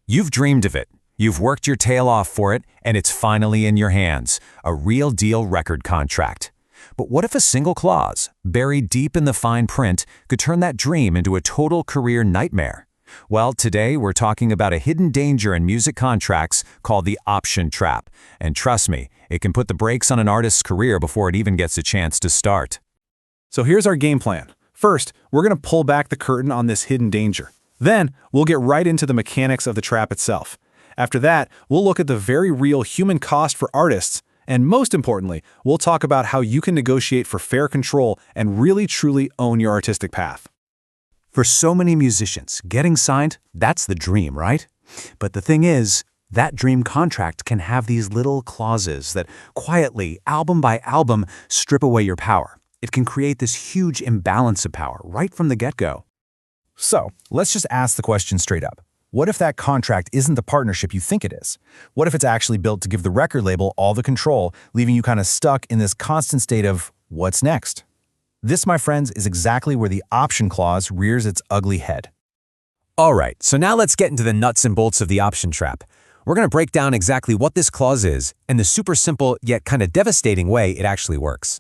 You've dreamed of it. You've worked your tail off for it, and it's finally in your hands, a real deal record contract. But what if a single clause, buried deep in the fine print, could turn that dream into a total career nightmare? Well, today we're talking about a hidden danger in music contracts called the option trap. And trust me, it can put the brakes on an artist's career before it even gets a chance to start. So here's our game plan. First, we're going to pull back the curtain on this hidden danger. Then, we'll get right into the mechanics of the trap itself. After that, we'll look at the very real human cost for artists, and most importantly, we'll talk about how you can negotiate for fair control and really truly own your artistic path. For so many musicians, getting signed, that's the dream, right? But the thing is, that dream contract can have these little clauses that quietly, album by album, strip away your power. It can create this huge imbalance of power right from the get-go. So, let's just ask the question straight up. What if that contract isn't the partnership you think it is? What if it's actually built to give the record label all the control, leaving you kind of stuck in this constant state of, what's next? This, my friends, is exactly where the option clause rears its ugly head. All right, so now let's get into the nuts and bolts of the option trap. We're going to break down exactly what this clause is and the super simple yet kind of devastating way it actually works.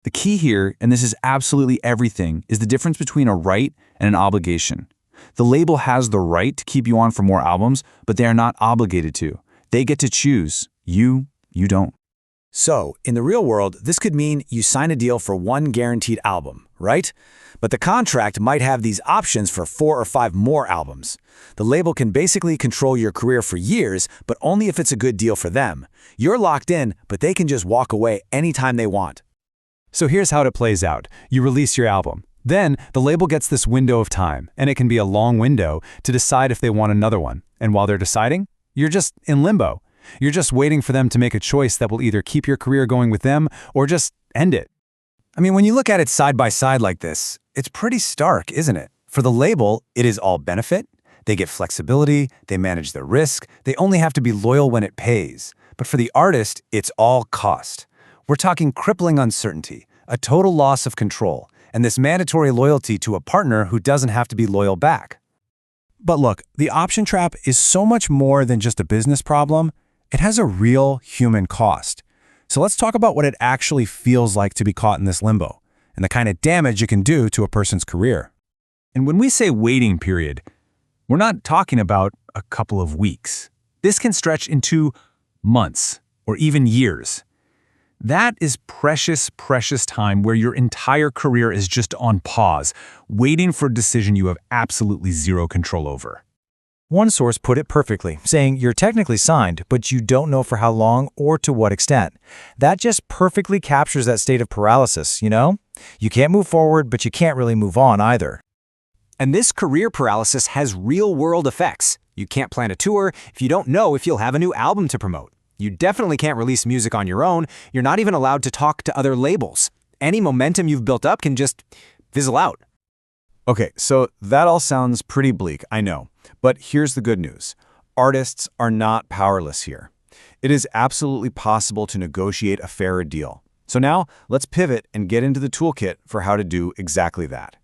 The key here, and this is absolutely everything, is the difference between a right and an obligation. The label has the right to keep you on for more albums, but they are not obligated to. They get to choose. You don't. So, in the real world, this could mean you sign a deal for one guaranteed album, right? But the contract might have these options for 4 or 5 more albums. The label can basically control your career for years, but only if it's a good deal for them. You're locked in, but they can just walk away anytime they want. So here's how it plays out. You release your album. Then, the label gets this window of time, and it can be a long window, to decide if they want another one. And while they're deciding, you're just in limbo. You're just waiting for them to make a choice that will either keep your career going with them or just end it. I mean, when you look at it side by side like this, it's pretty stark, isn't it? For the label, it is all benefit. They get flexibility, they manage the risk, they only have to be loyal when it pays. But for the artist, it's all cost. We're talking crippling uncertainty, a total loss of control, and this mandatory loyalty to a partner who doesn't have to be loyal back. But look, the option trap is so much more than just a business problem. It has a real human cost. So let's talk about what it actually feels like to be caught in this limbo, and the kind of damage it can do to a person's career. And when we say waiting period, we're not talking about a couple of weeks. This can stretch into months or even years. That is precious, precious time where your entire career is just on pause, waiting for a decision you have absolutely zero control over. One source put it perfectly, saying you're technically signed, but you don't know for how long or to what extent. That just perfectly captures that state of paralysis, you know? You can't move forward, but you can't really move on either. And this career paralysis has real-world effects. You can't plan a tour if you don't know if you'll have a new album to promote. You definitely can't release music on your own. You're not even allowed to talk to other labels. Any momentum you've built up can just fizzle out. Okay, so that all sounds pretty bleak, I know. But here's the good news. Artists are not powerless here. It is absolutely possible to negotiate a fairer deal. So now, let's pivot and get into the toolkit for how to do exactly that.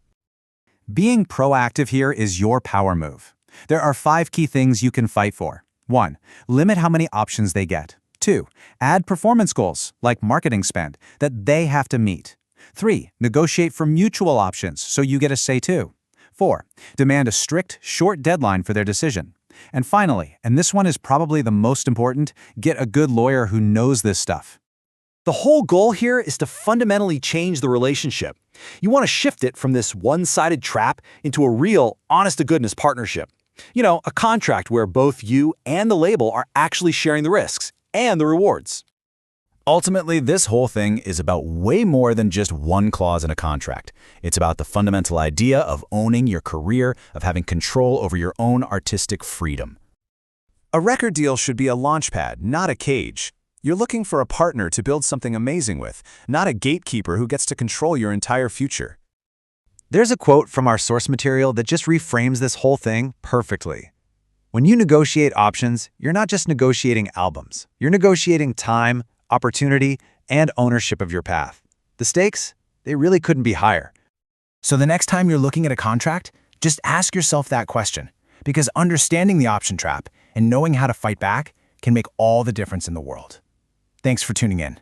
Being proactive here is your power move. There are 5 key things you can fight for. 1. Limit how many options they get. 2. Add performance goals, like marketing spend, that they have to meet. 3. Negotiate for mutual options, so you get a say too. 4. Demand a strict, short deadline for their decision. And finally, and this one is probably the most important, get a good lawyer who knows this stuff. The whole goal here is to fundamentally change the relationship. You want to shift it from this one-sided trap into a real, honest-to-goodness partnership. You know, a contract where both you and the label are actually sharing the risks and the rewards. Ultimately, this whole thing is about way more than just one clause in a contract. It's about the fundamental idea of owning your career, of having control over your own artistic freedom. A record deal should be a launchpad, not a cage. You're looking for a partner to build something amazing with, not a gatekeeper who gets to control your entire future. There's a quote from our source material that just reframes this whole thing perfectly. When you negotiate options, you're not just negotiating albums. You're negotiating time, opportunity, and ownership of your path. The stakes, they really couldn't be higher. So the next time you're looking at a contract, just ask yourself that question. because understanding the option trap and knowing how to fight back can make all the difference in the world. Thanks for tuning in.